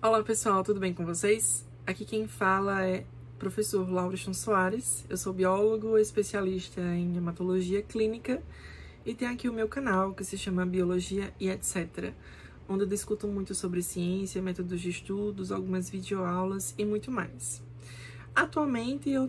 Olá pessoal, tudo bem com vocês? Aqui quem fala é professor Lauriston Soares. Eu sou biólogo, especialista em hematologia clínica e tenho aqui o meu canal que se chama Biologia e etc., onde eu discuto muito sobre ciência, métodos de estudos, algumas videoaulas e muito mais. Atualmente eu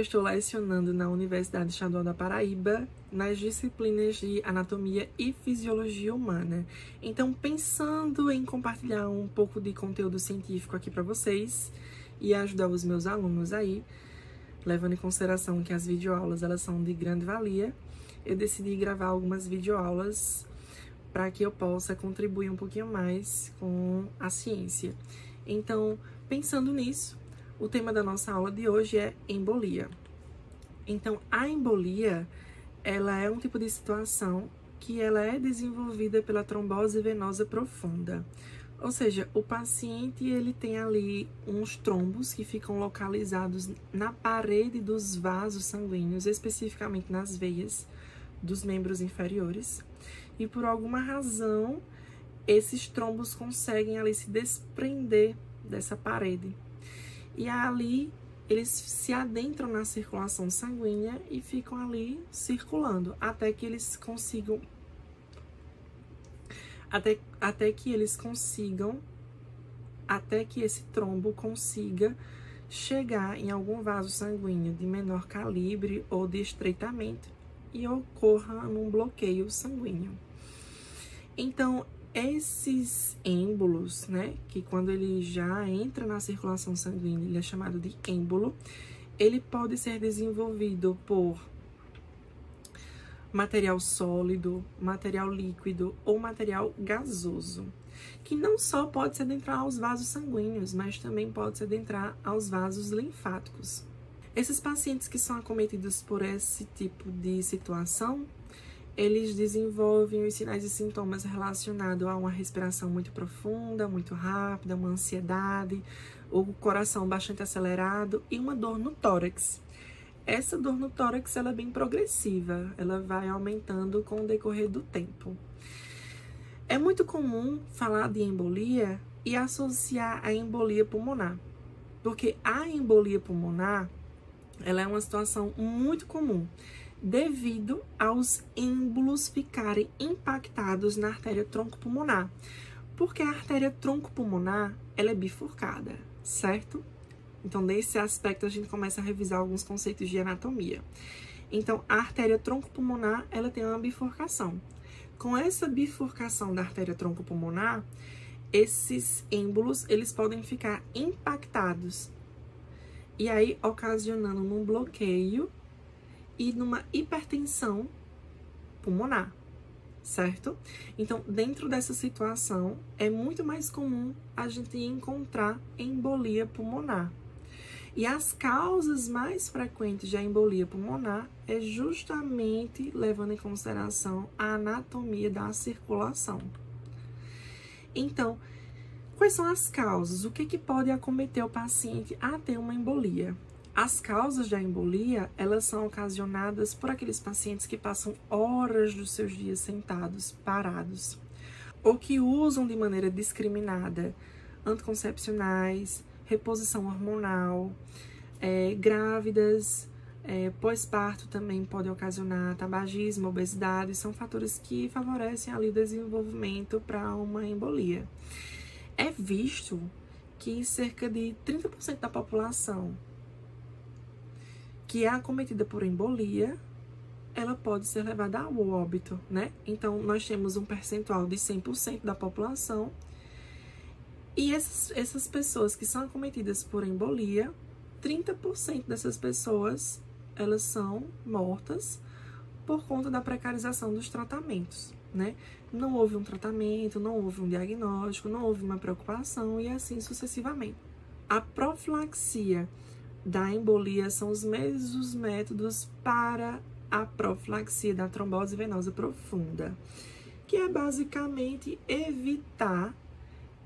estou lecionando na Universidade Estadual da Paraíba, nas disciplinas de Anatomia e Fisiologia Humana. Então, pensando em compartilhar um pouco de conteúdo científico aqui para vocês e ajudar os meus alunos aí, levando em consideração que as videoaulas elas são de grande valia, eu decidi gravar algumas videoaulas para que eu possa contribuir um pouquinho mais com a ciência. Então, pensando nisso, o tema da nossa aula de hoje é embolia. Então, a embolia, ela é um tipo de situação que ela é desenvolvida pela trombose venosa profunda. Ou seja, o paciente, ele tem ali uns trombos que ficam localizados na parede dos vasos sanguíneos, especificamente nas veias dos membros inferiores. E por alguma razão, esses trombos conseguem ali se desprender dessa parede. E ali, eles se adentram na circulação sanguínea e ficam ali circulando, até que eles consigam... Até que esse trombo consiga chegar em algum vaso sanguíneo de menor calibre ou de estreitamento e ocorra num bloqueio sanguíneo. Então, esses êmbolos, né, que quando ele já entra na circulação sanguínea, ele é chamado de êmbolo, ele pode ser desenvolvido por material sólido, material líquido ou material gasoso, que não só pode se adentrar aos vasos sanguíneos, mas também pode se adentrar aos vasos linfáticos. Esses pacientes que são acometidos por esse tipo de situação, eles desenvolvem os sinais e sintomas relacionados a uma respiração muito profunda, muito rápida, uma ansiedade, o coração bastante acelerado e uma dor no tórax. Essa dor no tórax ela é bem progressiva, ela vai aumentando com o decorrer do tempo. É muito comum falar de embolia e associar a embolia pulmonar, porque a embolia pulmonar ela é uma situação muito comum, devido aos êmbolos ficarem impactados na artéria tronco-pulmonar, porque a artéria tronco-pulmonar ela é bifurcada, certo? Então, nesse aspecto, a gente começa a revisar alguns conceitos de anatomia. Então, a artéria tronco-pulmonar ela tem uma bifurcação. Com essa bifurcação da artéria tronco-pulmonar, esses êmbolos eles podem ficar impactados e aí ocasionando um bloqueio e numa hipertensão pulmonar, certo? Então, dentro dessa situação, é muito mais comum a gente encontrar embolia pulmonar. E as causas mais frequentes de embolia pulmonar é justamente levando em consideração a anatomia da circulação. Então, quais são as causas? O que pode acometer o paciente a ter uma embolia? As causas da embolia, elas são ocasionadas por aqueles pacientes que passam horas dos seus dias sentados, parados, ou que usam de maneira discriminada anticoncepcionais, reposição hormonal, grávidas, pós-parto também pode ocasionar tabagismo, obesidade, são fatores que favorecem ali o desenvolvimento para uma embolia. É visto que cerca de 30% da população que é acometida por embolia, ela pode ser levada ao óbito, né? Então, nós temos um percentual de 100% da população e essas pessoas que são acometidas por embolia, 30% dessas pessoas, elas são mortas por conta da precarização dos tratamentos, né? Não houve um tratamento, não houve um diagnóstico, não houve uma preocupação e assim sucessivamente. A profilaxia da embolia são os mesmos métodos para a profilaxia da trombose venosa profunda, que é basicamente evitar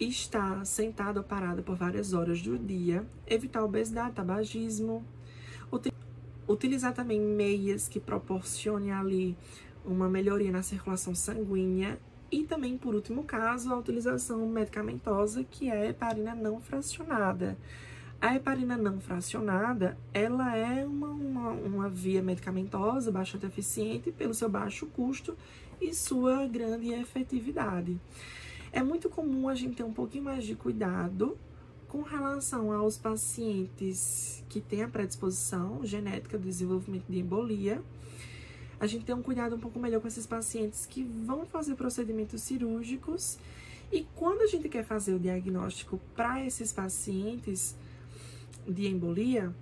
estar sentado ou parado por várias horas do dia, evitar obesidade, tabagismo, utilizar também meias que proporcionem ali uma melhoria na circulação sanguínea E também, por último caso, a utilização medicamentosa, que é a heparina não fracionada. A heparina não fracionada, ela é uma via medicamentosa bastante eficiente pelo seu baixo custo e sua grande efetividade. É muito comum a gente ter um pouquinho mais de cuidado com relação aos pacientes que têm a predisposição genética do desenvolvimento de embolia. A gente tem um cuidado um pouco melhor com esses pacientes que vão fazer procedimentos cirúrgicos. E quando a gente quer fazer o diagnóstico para esses pacientes de embolia,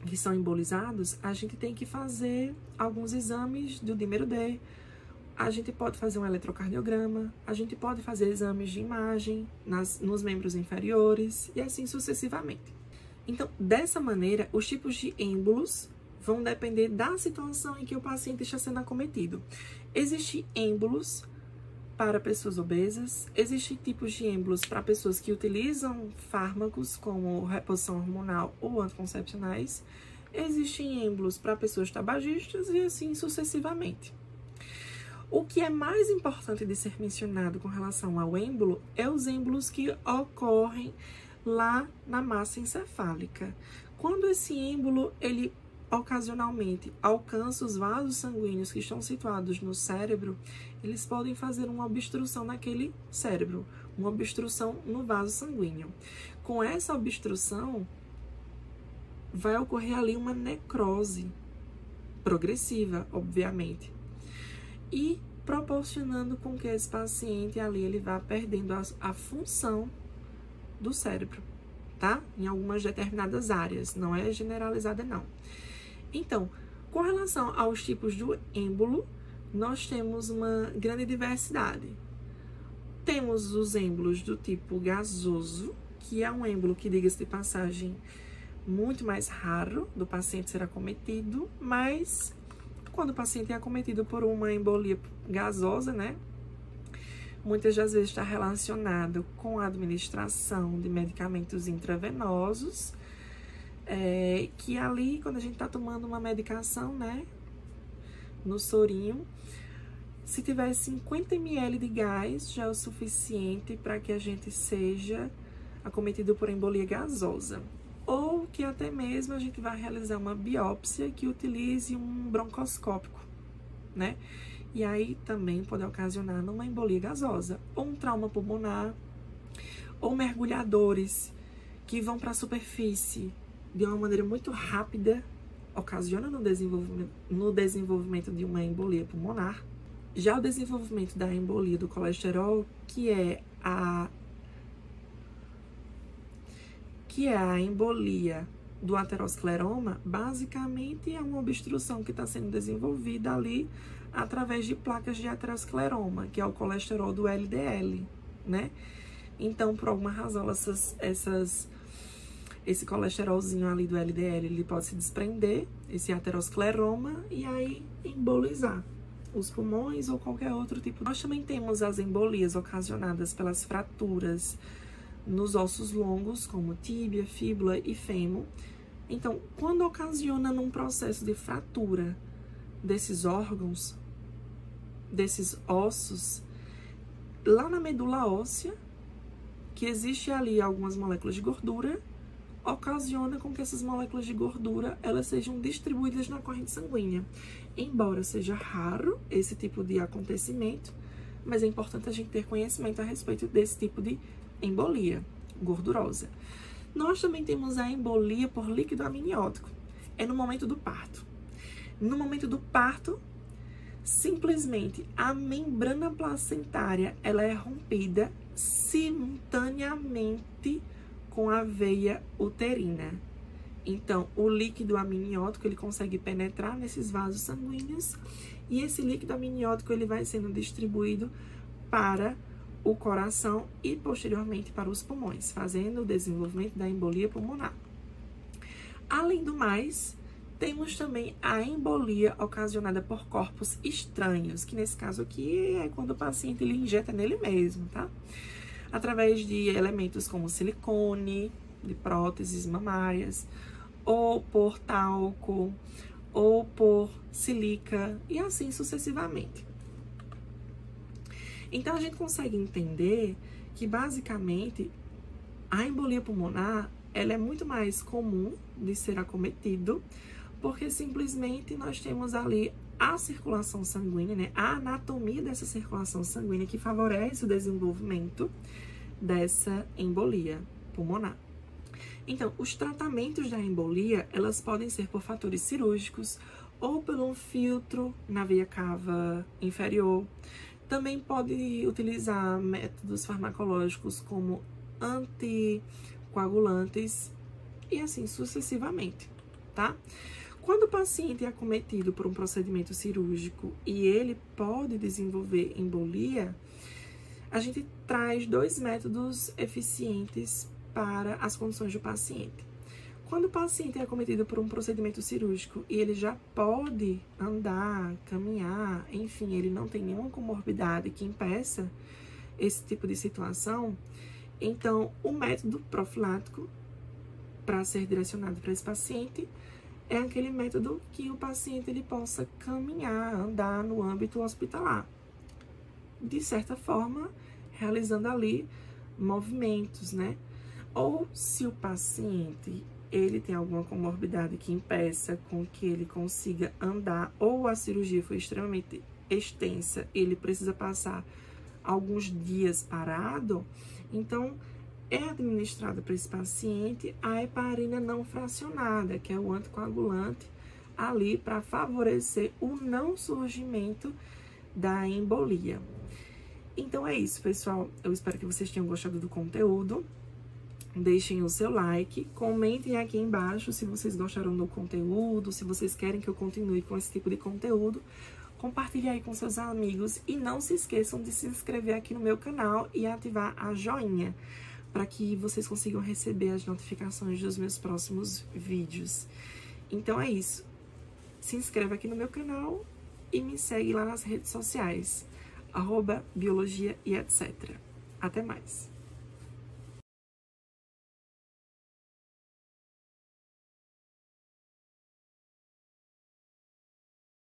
que são embolizados, a gente tem que fazer alguns exames do dímero D, a gente pode fazer um eletrocardiograma, a gente pode fazer exames de imagem nos membros inferiores e assim sucessivamente. Então, dessa maneira, os tipos de êmbolos vão depender da situação em que o paciente está sendo acometido. Existem êmbolos para pessoas obesas, existem tipos de êmbolos para pessoas que utilizam fármacos como reposição hormonal ou anticoncepcionais, existem êmbolos para pessoas tabagistas e assim sucessivamente. O que é mais importante de ser mencionado com relação ao êmbolo é os êmbolos que ocorrem lá na massa encefálica. Quando esse êmbolo, ele ocasionalmente alcança os vasos sanguíneos que estão situados no cérebro, eles podem fazer uma obstrução naquele cérebro, uma obstrução no vaso sanguíneo. Com essa obstrução, vai ocorrer ali uma necrose progressiva, obviamente, e proporcionando com que esse paciente ali ele vá perdendo a função do cérebro, tá? Em algumas determinadas áreas, não é generalizada não. Então, com relação aos tipos do êmbolo, nós temos uma grande diversidade. Temos os êmbolos do tipo gasoso, que é um êmbolo que, diga-se de passagem, muito mais raro do paciente ser acometido, mas quando o paciente é acometido por uma embolia gasosa, né, muitas das vezes está relacionado com a administração de medicamentos intravenosos, que ali, quando a gente está tomando uma medicação, né, no sorinho, se tiver 50 ml de gás, já é o suficiente para que a gente seja acometido por embolia gasosa. Ou que até mesmo a gente vai realizar uma biópsia que utilize um broncoscópico, né? E aí também pode ocasionar numa embolia gasosa, ou um trauma pulmonar, ou mergulhadores que vão para a superfície de uma maneira muito rápida, ocasiona no desenvolvimento de uma embolia pulmonar. Já o desenvolvimento da embolia do colesterol, que é a embolia do ateroscleroma, basicamente é uma obstrução que está sendo desenvolvida ali através de placas de ateroscleroma, que é o colesterol do LDL, né? Então, por alguma razão, esse colesterolzinho ali do LDL, ele pode se desprender, esse ateroscleroma, e aí embolizar os pulmões ou qualquer outro tipo. Nós também temos as embolias ocasionadas pelas fraturas nos ossos longos, como tíbia, fíbula e fêmur. Então, quando ocasiona num processo de fratura desses órgãos, desses ossos, lá na medula óssea, que existe ali algumas moléculas de gordura, ocasiona com que essas moléculas de gordura elas sejam distribuídas na corrente sanguínea. Embora seja raro esse tipo de acontecimento, mas é importante a gente ter conhecimento a respeito desse tipo de embolia gordurosa. Nós também temos a embolia por líquido amniótico. É no momento do parto. No momento do parto, simplesmente a membrana placentária ela é rompida simultaneamente com a veia uterina. Então, o líquido amniótico ele consegue penetrar nesses vasos sanguíneos e esse líquido amniótico ele vai sendo distribuído para o coração e posteriormente para os pulmões, fazendo o desenvolvimento da embolia pulmonar. Além do mais, temos também a embolia ocasionada por corpos estranhos, que nesse caso aqui é quando o paciente ele injeta nele mesmo, tá? Através de elementos como silicone, de próteses mamárias, ou por talco, ou por silica, e assim sucessivamente. Então, a gente consegue entender que, basicamente, a embolia pulmonar, ela é muito mais comum de ser acometido, porque simplesmente nós temos ali a circulação sanguínea, né? A anatomia dessa circulação sanguínea que favorece o desenvolvimento dessa embolia pulmonar. Então, os tratamentos da embolia, elas podem ser por fatores cirúrgicos ou por um filtro na veia cava inferior. Também pode utilizar métodos farmacológicos como anticoagulantes e assim sucessivamente, tá? Quando o paciente é acometido por um procedimento cirúrgico e ele pode desenvolver embolia, a gente traz 2 métodos eficientes para as condições do paciente. Quando o paciente é acometido por um procedimento cirúrgico e ele já pode andar, caminhar, enfim, ele não tem nenhuma comorbidade que impeça esse tipo de situação, então o método profilático para ser direcionado para esse paciente é aquele método que o paciente ele possa caminhar, andar no âmbito hospitalar. De certa forma, realizando ali movimentos, né? Ou se o paciente ele tem alguma comorbidade que impeça com que ele consiga andar, ou a cirurgia foi extremamente extensa, ele precisa passar alguns dias parado, então é administrada para esse paciente a heparina não fracionada, que é o anticoagulante, ali para favorecer o não surgimento da embolia. Então é isso, pessoal. Eu espero que vocês tenham gostado do conteúdo. Deixem o seu like, comentem aqui embaixo se vocês gostaram do conteúdo, se vocês querem que eu continue com esse tipo de conteúdo. Compartilhe aí com seus amigos e não se esqueçam de se inscrever aqui no meu canal e ativar a joinha, para que vocês consigam receber as notificações dos meus próximos vídeos. Então é isso. Se inscreva aqui no meu canal e me segue lá nas redes sociais, @biologia e etc. Até mais!